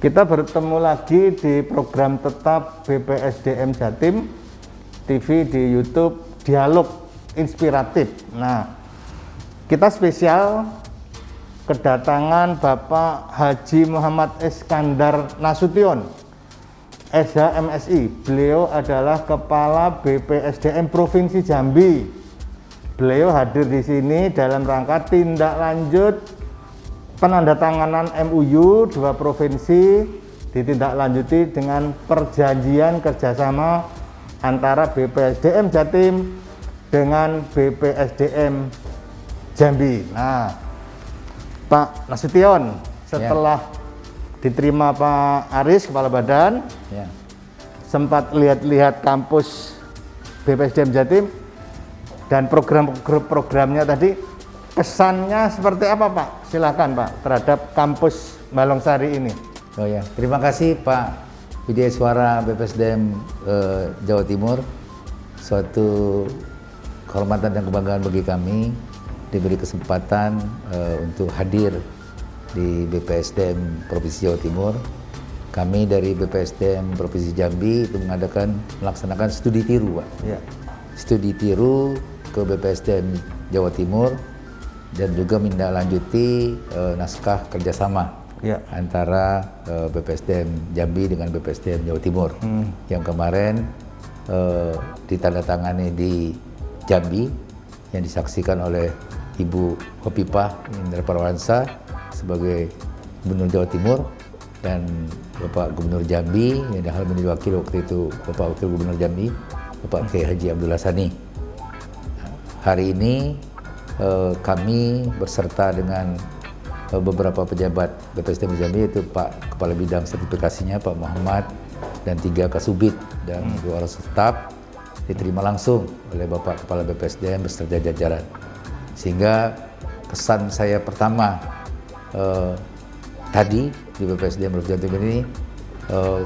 Kita bertemu lagi di program tetap BPSDM Jatim TV di YouTube Dialog Inspiratif. Nah, kita spesial kedatangan Bapak Haji Muhammad Iskandar Nasution, SH MSI. Beliau adalah Kepala BPSDM Provinsi Jambi. Beliau hadir di sini dalam rangka tindak lanjut penandatanganan MOU dua provinsi ditindaklanjuti dengan perjanjian kerjasama antara BPSDM Jatim dengan BPSDM Jambi. Nah, Pak Nasution, setelah diterima Pak Aris, Kepala Badan, sempat lihat-lihat kampus BPSDM Jatim dan program-programnya tadi, kesannya seperti apa Pak? Silakan Pak, terhadap kampus Balongsari ini. Oh ya, terima kasih Pak Widya Suara BPSDM Jawa Timur. Suatu kehormatan dan kebanggaan bagi kami diberi kesempatan untuk hadir di BPSDM Provinsi Jawa Timur. Kami dari BPSDM Provinsi Jambi itu melaksanakan studi tiru, Pak. Ya. Studi tiru ke BPSDM Jawa Timur dan juga menindaklanjuti naskah kerjasama antara BPSDM Jambi dengan BPSDM Jawa Timur yang kemarin ditandatangani di Jambi, yang disaksikan oleh Ibu Khofifah Indar Parawansa sebagai Gubernur Jawa Timur dan Bapak Gubernur Jambi yang hal menjadi wakil waktu itu Bapak Wakil Gubernur Jambi Bapak Kiai Haji Abdullah Sani. Hari ini kami berserta dengan beberapa pejabat BPSDM Jambi, yaitu Pak Kepala Bidang Sertifikasinya Pak Muhammad dan 3 Kasubit dan 2 orang staf diterima langsung oleh Bapak Kepala BPSDM beserta jajaran. Sehingga kesan saya pertama tadi di BPSDM Provinsi Jawa Timur ini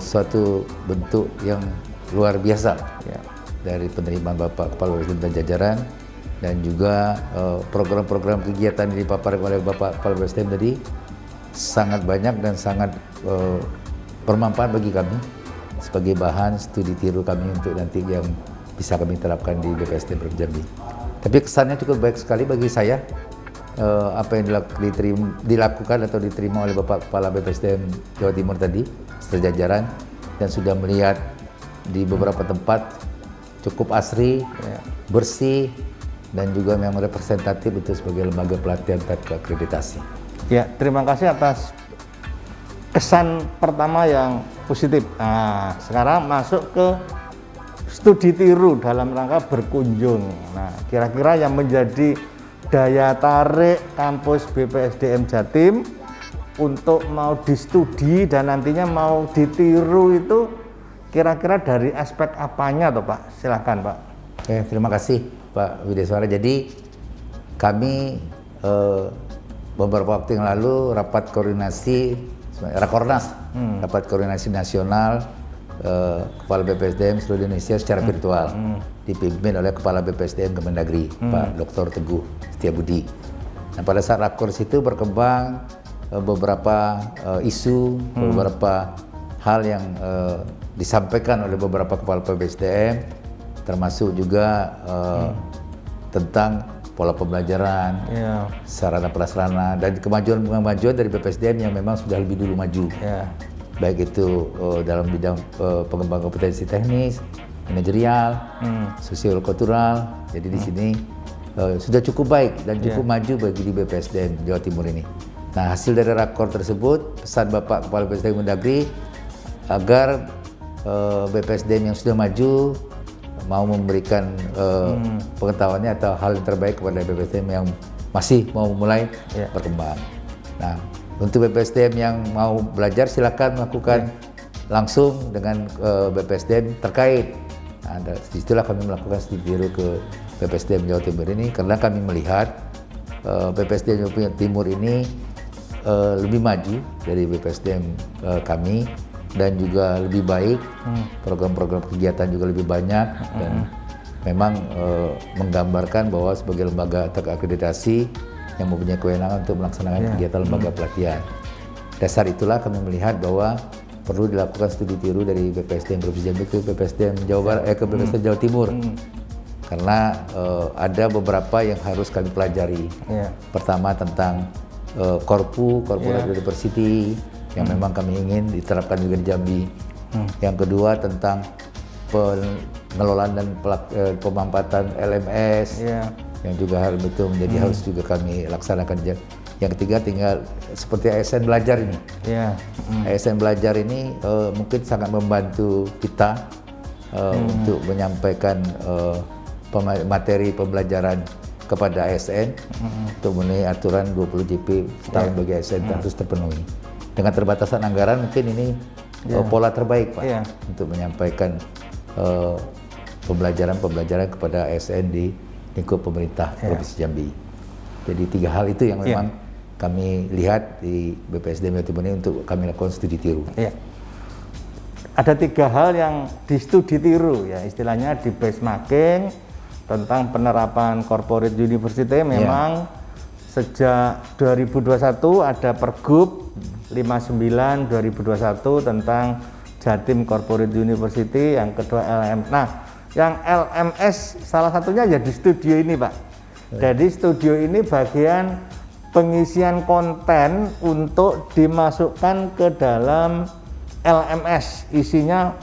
suatu bentuk yang luar biasa dari penerimaan Bapak Kepala BPSDM dan jajaran, dan juga program-program kegiatan yang dipaparkan oleh Bapak Kepala BPSDM tadi sangat banyak dan sangat bermanfaat bagi kami sebagai bahan studi tiru kami untuk nanti yang bisa kami terapkan di BPSDM Provinsi Jambi. Tapi kesannya cukup baik sekali bagi saya, apa yang dilakukan atau diterima oleh Bapak Kepala BPSDM Jawa Timur tadi serta jajaran, dan sudah melihat di beberapa tempat cukup asri, bersih, dan juga memang representatif itu sebagai lembaga pelatihan terakreditasi. Ya, terima kasih atas kesan pertama yang positif. Nah, sekarang masuk ke studi tiru dalam rangka berkunjung. Nah, kira-kira yang menjadi daya tarik kampus BPSDM Jatim untuk mau distudi dan nantinya mau ditiru itu kira-kira dari aspek apanya toh Pak? Silahkan Pak. Oke, terima kasih Pak Widya Suara. Jadi kami beberapa waktu yang lalu rapat koordinasi Rakornas, rapat koordinasi nasional Kepala BPSDM seluruh Indonesia secara virtual, dipimpin oleh Kepala BPSDM Kemendagri, Pak Dr. Teguh Setiabudi. Nah, pada saat rakors itu berkembang beberapa isu, beberapa hal yang disampaikan oleh beberapa Kepala BPSDM, termasuk juga tentang pola pembelajaran, sarana prasarana, dan kemajuan dari BPSDM yang memang sudah lebih dulu maju. Baik itu dalam bidang pengembangan kompetensi teknis, manajerial, sosial kultural. Jadi di sini sudah cukup baik dan cukup maju bagi di BPSDM Jawa Timur ini. Nah, hasil dari rakor tersebut, pesan Bapak Kepala BPSDM Mendagri agar BPSDM yang sudah maju mau memberikan pengetahuannya atau hal yang terbaik kepada BPSDM yang masih mau mulai berkembang. Nah, untuk BPSDM yang mau belajar silakan melakukan langsung dengan BPSDM terkait. Nah, disitulah kami melakukan studi tiru ke BPSDM Jawa Timur ini karena kami melihat BPSDM Jawa Timur ini lebih maju dari BPSDM kami dan juga lebih baik, program-program kegiatan juga lebih banyak dan memang menggambarkan bahwa sebagai lembaga terakreditasi yang mempunyai kewenangan untuk melaksanakan kegiatan lembaga pelatihan. dasar itulah kami melihat bahwa perlu dilakukan studi tiru dari BPSDM Provinsi Jambi ke BPSDM Jawa Barat, ke BPSDM Jawa Timur. Karena ada beberapa yang harus kami pelajari. Pertama tentang Corporate Diversity yang memang kami ingin diterapkan juga di Jambi. Yang kedua tentang pengelolaan dan pemampatan LMS yang juga harus betul menjadi harus juga kami laksanakan. Yang ketiga tinggal seperti ASN belajar ini. ASN belajar ini mungkin sangat membantu kita untuk menyampaikan materi pembelajaran kepada ASN untuk memenuhi aturan 20 JP setahun bagi ASN harus terpenuhi. Dengan terbatasan anggaran mungkin ini pola terbaik Pak untuk menyampaikan pembelajaran kepada ASN di lingkup pemerintah Provinsi Jambi. Jadi 3 hal itu yang memang kami lihat di BPSDM Jawa Timur ini untuk kami lakukan studi tiru. Ada 3 hal yang di studi tiru ya, istilahnya di benchmarking tentang penerapan corporate university. Memang sejak 2021 ada Pergub 59 2021 tentang Jatim Corporate University, yang kedua LM. Nah, yang LMS salah satunya ya di studio ini Pak. Jadi studio ini bagian pengisian konten untuk dimasukkan ke dalam LMS, isinya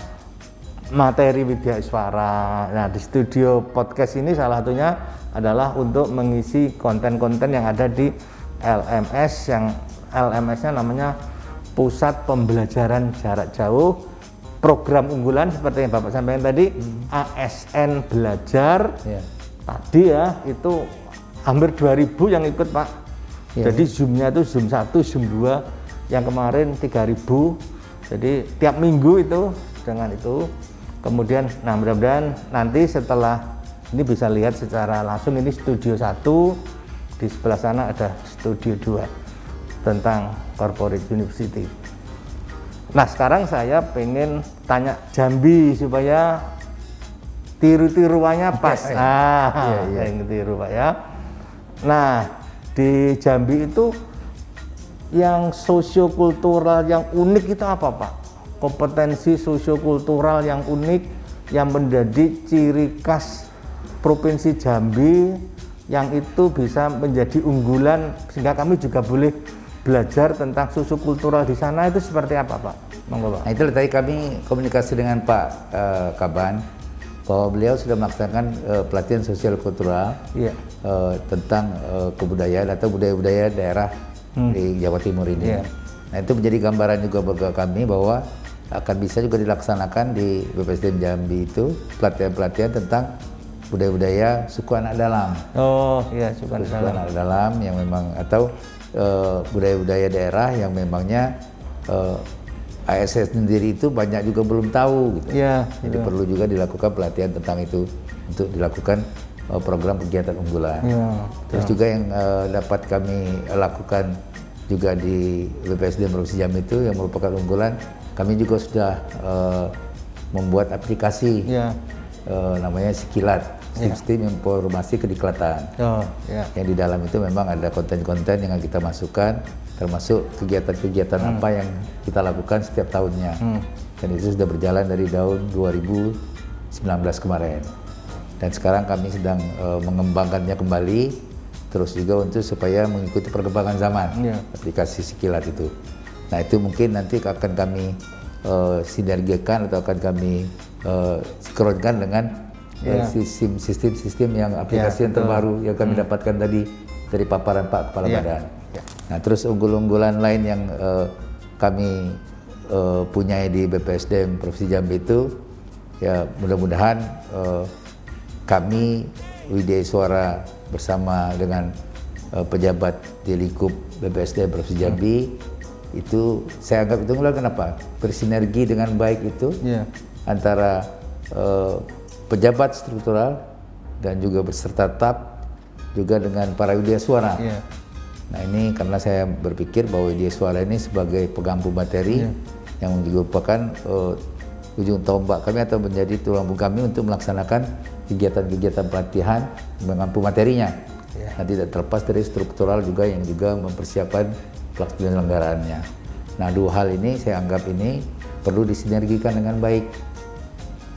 materi Widya Iswara. Nah, di studio podcast ini salah satunya adalah untuk mengisi konten-konten yang ada di LMS, yang LMS-nya namanya Pusat Pembelajaran Jarak Jauh Program Unggulan, seperti yang Bapak sampaikan tadi, ASN Belajar. Tadi ya itu hampir 2000 yang ikut Pak. Jadi Zoom-nya itu Zoom 1, Zoom 2, yang kemarin 3000. Jadi tiap minggu itu dengan itu. Kemudian, nah mudah-mudahan nanti setelah ini bisa lihat secara langsung, ini studio 1, di sebelah sana ada studio 2 tentang Corporate University. Nah sekarang saya pengen tanya Jambi supaya tiru-tiruannya pas. Yang tiru Pak ya. Nah, di Jambi itu yang sosiokultural yang unik itu apa Pak? Kompetensi sosiokultural yang unik yang menjadi ciri khas Provinsi Jambi yang itu bisa menjadi unggulan sehingga kami juga boleh belajar tentang sosiokultural di sana, itu seperti apa Pak? Monggo Pak. Nah, itu tadi kami komunikasi dengan Pak Kaban bahwa beliau sudah melaksanakan pelatihan sosial kultural tentang kebudayaan atau budaya-budaya daerah di Jawa Timur ini. Nah, itu menjadi gambaran juga bagi kami bahwa akan bisa juga dilaksanakan di BPSDM Jambi itu pelatihan-pelatihan tentang budaya-budaya suku anak dalam. Suku anak dalam yang memang atau budaya-budaya daerah yang memangnya ASN sendiri itu banyak juga belum tahu gitu. Jadi perlu juga dilakukan pelatihan tentang itu untuk dilakukan program kegiatan unggulan. Terus juga yang dapat kami lakukan juga di BPSDM Provinsi Jambi itu yang merupakan unggulan, kami juga sudah membuat aplikasi namanya Sikilat, Sistem Informasi Kediklatan. Yang di dalam itu memang ada konten-konten yang kita masukkan, termasuk kegiatan-kegiatan apa yang kita lakukan setiap tahunnya. Dan itu sudah berjalan dari tahun 2019 kemarin. Dan sekarang kami sedang mengembangkannya kembali, terus juga untuk supaya mengikuti perkembangan zaman aplikasi Sikilat itu. Nah itu mungkin nanti akan kami sinergikan atau akan kami sinkronkan dengan sistem-sistem yang aplikasi yang terbaru yang kami dapatkan tadi dari paparan Pak Kepala Badan. Nah terus unggul-unggulan lain yang kami punya di BPSDM Provinsi Jambi itu ya mudah-mudahan kami Widya Iswara bersama dengan pejabat di lingkup BPSDM Provinsi Jambi itu saya anggap itu unggulan. Kenapa? Bersinergi dengan baik itu antara pejabat struktural dan juga beserta TAP juga dengan para Widya Iswara. Nah ini karena saya berpikir bahwa Widya Iswara ini sebagai pengampu materi yang juga merupakan ujung tombak kami atau menjadi tulang punggung kami untuk melaksanakan kegiatan-kegiatan pelatihan mengampu materinya. Nah tidak terlepas dari struktural juga yang juga mempersiapkan pelaksanaan anggarannya. Nah, dua hal ini saya anggap ini perlu disinergikan dengan baik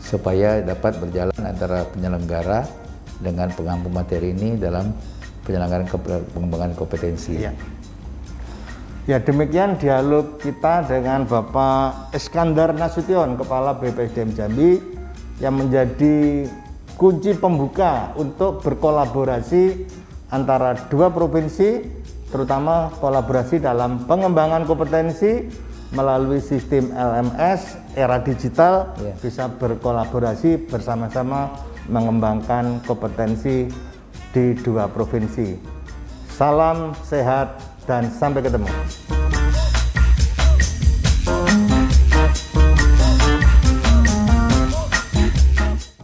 supaya dapat berjalan antara penyelenggara dengan pengampu materi ini dalam penyelenggaraan pengembangan kompetensi. Ya. Ya, demikian dialog kita dengan Bapak Iskandar Nasution, Kepala BPSDM Jambi, yang menjadi kunci pembuka untuk berkolaborasi antara dua provinsi, terutama kolaborasi dalam pengembangan kompetensi melalui sistem LMS era digital, bisa berkolaborasi bersama-sama mengembangkan kompetensi di dua provinsi. Salam sehat dan sampai ketemu.